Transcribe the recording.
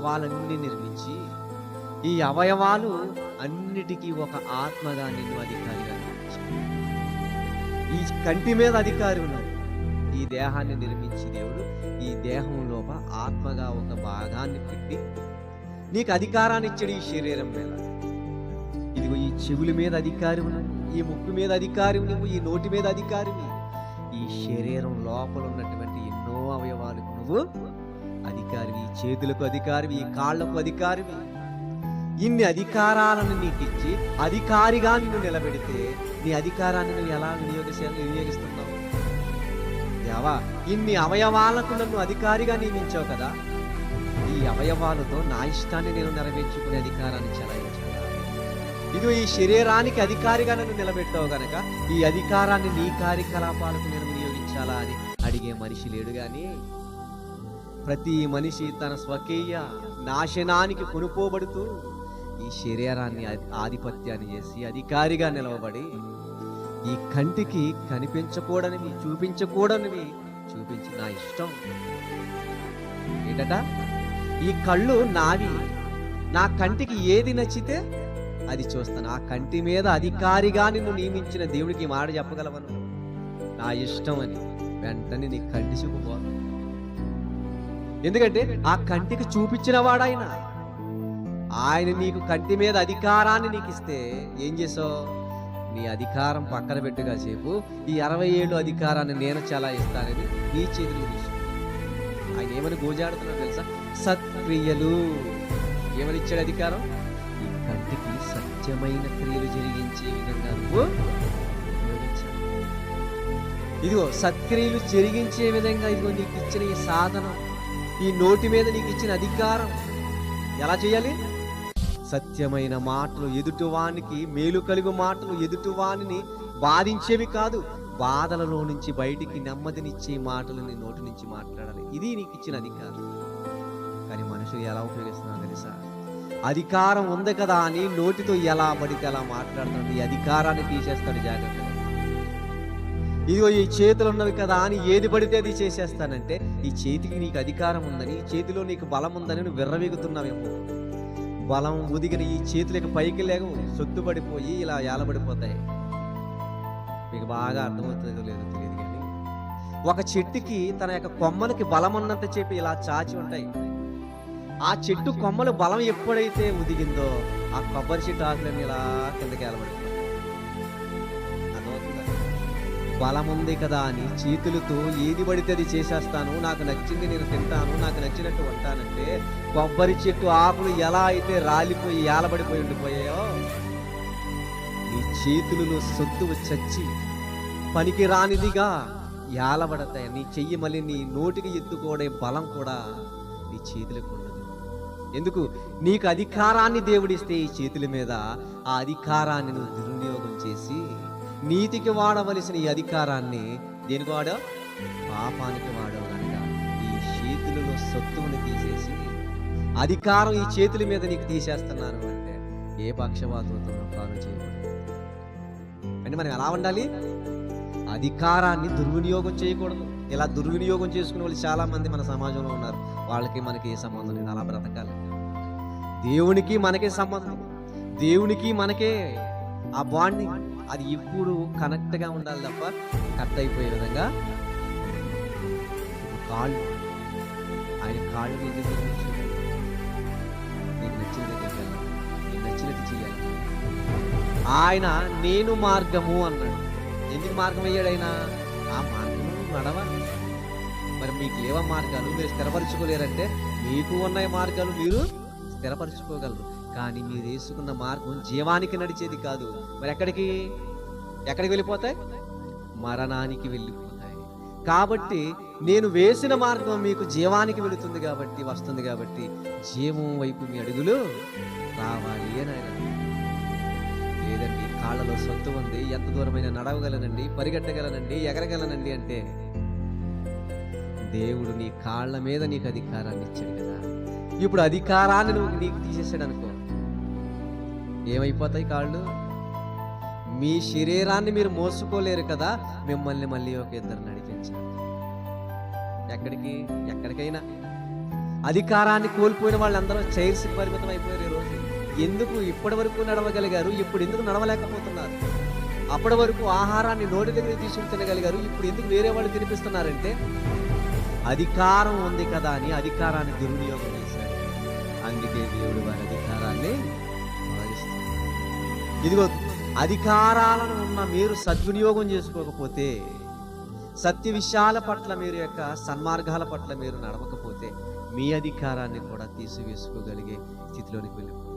అవయవాలన్నీ నిర్మించి ఈ అవయవాలు అన్నిటికీ ఒక ఆత్మగా నిన్ను అధికారిగా నిర్మించాడు. ఈ కంటి మీద అధికారి ఉన్నాడు. ఈ దేహాన్ని నిర్మించి దేవుడు ఈ దేహంలోప ఆత్మగా ఒక భాగాన్ని పెట్టి నీకు అధికారాన్ని ఇచ్చాడు. ఈ శరీరం మీద ఇదిగో ఈ చెవుల మీద అధికారి ఉన్నావు, ఈ ముక్కు మీద అధికారి నువ్వు, ఈ నోటి మీద అధికారివి. ఈ శరీరం లోపల ఉన్నటువంటి ఎన్నో అవయవాలకు నువ్వు అధికారివి. ఈ చేతులకు అధికారివి, ఈ కాళ్లకు అధికారివి. ఇన్ని అధికారాలను నీకు ఇచ్చి అధికారిగా నిన్ను నిలబెడితే నీ అధికారాన్ని నువ్వు ఎలా వినియోగిస్తున్నావు? దేవా, ఇన్ని అవయవాలకు నన్ను అధికారిగా నియమించావు కదా, ఈ అవయవాలతో నా ఇష్టాన్ని నేను నెరవేర్చుకునే అధికారాన్ని చెలాయించాను. ఇదిగో ఈ శరీరానికి అధికారిగా నన్ను నిలబెట్టావు గనక ఈ అధికారాన్ని నీ కార్యకలాపాలకు నేను వినియోగించాలా అని అడిగే మనిషి లేడు. గాని ప్రతి మనిషి తన స్వకీయ నాశనానికి కొనుపోబడుతూ ఈ శరీరాన్ని ఆధిపత్యాన్ని చేసి అధికారిగా నిలవబడి ఈ కంటికి కనిపించకూడనివి చూపించకూడనివి చూపించి నా ఇష్టం ఏంటట, ఈ కళ్ళు నావి, నా కంటికి ఏది నచ్చితే అది చూస్తాను. ఆ కంటి మీద అధికారిగా నిన్ను నియమించిన దేవుడికి మాట చెప్పగలవను, నా ఇష్టం అని. వెంటనే నీ కంటి చూపుపోదు. ఎందుకంటే ఆ కంటికి చూపించిన వాడాయన. ఆయన నీకు కంటి మీద అధికారాన్ని నీకు ఇస్తే ఏం చేసావు? నీ అధికారం పక్కన పెట్టుగా చెప్పు, ఈ 67 అధికారాన్ని నేను చెలాయిస్తానని నీ చేతులు తీసు. ఆయన ఏమని గోజాడుతున్నాడు తెలుసా? సత్క్రియలు. ఏమని ఇచ్చాడు అధికారం? ఈ కంటికి సత్యమైన క్రియలు జరిగించే విధంగా నువ్వు ఉపయోగించాలి. ఇదిగో సత్క్రియలు జరిగించే విధంగా ఇదిగో నీకు ఇచ్చిన ఈ సాధనం, ఈ నోటి మీద నీకు ఇచ్చిన అధికారం ఎలా చేయాలి? సత్యమైన మాటలు, ఎదుటివానికి మేలు కలుగు మాటలు, ఎదుటివానిని బాధించేవి కాదు, బాధలలో నుంచి బయటికి నెమ్మదినిచ్చే మాటలు నీ నోటి నుంచి మాట్లాడాలి. ఇది నీకు ఇచ్చిన అధికారం. కానీ మనుషులు ఎలా ఉపయోగిస్తున్నారు తెలుసా? అధికారం ఉంది కదా అని నోటితో ఎలా పడితే అలా మాట్లాడుతున్నాడు. ఈ అధికారాన్ని తీసేస్తాడు జాగ్రత్తగా. ఇదిగో ఈ చేతులు ఉన్నవి కదా అని ఏది పడితే అది చేసేస్తానంటే ఈ చేతికి నీకు అధికారం ఉందని, ఈ చేతిలో నీకు బలం ఉందని నువ్వు విర్రవీగుతున్నావేమో. బలం ఉదిగిన ఈ చేతులకు పైకి లేవు, సొత్తుపడిపోయి ఇలా ఏలబడిపోతాయి. మీకు బాగా అర్థమవుతుందో లేదో తెలియదు కానీ ఒక చెట్టుకి తన యొక్క కొమ్మలకి బలం ఉన్నంత చెప్పి ఇలా చాచి ఉంటాయి. ఆ చెట్టు కొమ్మలు బలం ఎప్పుడైతే ఉదిగిందో ఆ కొబ్బరి చెట్టు ఆకులన్నీ ఇలా కిందకి ఏలబడిపోతాయి. అర్థమవుతుందా? బలం ఉంది కదా అని చేతులతో ఏది పడితే అది చేసేస్తాను, నాకు నచ్చింది నేను తింటాను, నాకు నచ్చినట్టు ఉంటానంటే కొబ్బరి చెట్టు ఆకులు ఎలా అయితే రాలిపోయి ఏలబడిపోయి ఉండిపోయాయో నీ చేతులలో సొత్తు చచ్చి పనికి రానిదిగా ఏలబడతాయి. నీ చెయ్యి మళ్ళీ నీ నోటికి ఎత్తుకోడే బలం కూడా నీ చేతులకు ఉండదు. ఎందుకు? నీకు అధికారాన్ని దేవుడిస్తే ఈ చేతుల మీద ఆ అధికారాన్ని నువ్వు దుర్వినియోగం చేసి నీతికి వాడవలసిన ఈ అధికారాన్ని దేనికి వాడావు? పాపానికి వాడావు. కనుక ఈ చేతులలో సత్తువుని తీసేసి అధికారం ఈ చేతుల మీద నీకు తీసేస్తున్నాను అంటే ఏ పక్షపాతంతో పాలన చేయకూడదు. అంటే మనం ఎలా ఉండాలి? అధికారాన్ని దుర్వినియోగం చేయకూడదు. ఇలా దుర్వినియోగం చేసుకునే వాళ్ళు చాలా మంది మన సమాజంలో ఉన్నారు. వాళ్ళకి మనకి ఏ సంబంధం లేదు. అలా బ్రతకాలి. దేవునికి మనకే సంబంధం, దేవునికి మనకే ఆ బాండింగ్. అది ఎప్పుడు కనెక్ట్గా ఉండాలి తప్ప కట్ అయిపోయే విధంగా. కాళ్ళు, ఆయన కాళ్ళు నీకు నచ్చిన దగ్గరికి వెళ్ళాలి, నీకు నచ్చినట్టు చేయాలి. ఆయన నేను మార్గము అన్నాడు. ఎందుకు మార్గం అయ్యాడు ఆయన? ఆ మార్గం నడవాలి. మరి మీకు లేవా మార్గాలు? మీరు స్థిరపరచుకోలేరంటే మీకు ఉన్న మార్గాలు మీరు స్థిరపరచుకోగలరు. కానీ మీరు వేసుకున్న మార్గం జీవానికి నడిచేది కాదు. మరి ఎక్కడికి వెళ్ళిపోతాయి? మరణానికి వెళ్ళిపోతాయి. కాబట్టి నేను వేసిన మార్గం మీకు జీవానికి వెళుతుంది కాబట్టి, వస్తుంది కాబట్టి జీవం వైపు మీ అడుగులు రావాలి అని ఆయన. లేదండి కాళ్ళలో సొత్తు ఉంది, ఎంత దూరమైన నడవగలనండి, పరిగెట్టగలనండి, ఎగరగలనండి అంటే దేవుడు నీ కాళ్ళ మీద నీకు అధికారాన్ని ఇచ్చాడు కదా. ఇప్పుడు అధికారాన్ని నువ్వు నీకు తీసేసాడు అనుకో, ఏమైపోతాయి కాళ్ళు? మీ శరీరాన్ని మీరు మోసుకోలేరు కదా, మిమ్మల్ని మళ్ళీ ఒక ఇద్దరు నడిపించాలి. ఎక్కడికైనా అధికారాన్ని కోల్పోయిన వాళ్ళందరూ చైర్స్ పరిమితం అయిపోయారు ఈ రోజు. ఎందుకు ఇప్పటి వరకు నడవగలిగారు, ఇప్పుడు ఎందుకు నడవలేకపోతున్నారు? అప్పటి వరకు ఆహారాన్ని నోటి దగ్గర తీసుకుని తినగలిగారు, ఇప్పుడు ఎందుకు వేరే వాళ్ళు తినిపిస్తున్నారంటే అధికారం ఉంది కదా అని అధికారాన్ని దుర్వినియోగం చేశారు. అందుకే దేవుడు వారి అధికారాన్ని తొలగిస్తున్నాడు. ఇదిగో అధికారాలను ఉన్న మీరు సద్వినియోగం చేసుకోకపోతే, సత్య విషయాల పట్ల మీరు యొక్క సన్మార్గాల పట్ల మీరు నడవకపోతే మీ అధికారాన్ని కూడా తీసివేసుకోగలిగే స్థితిలోనికి వెళ్ళిపోతారు.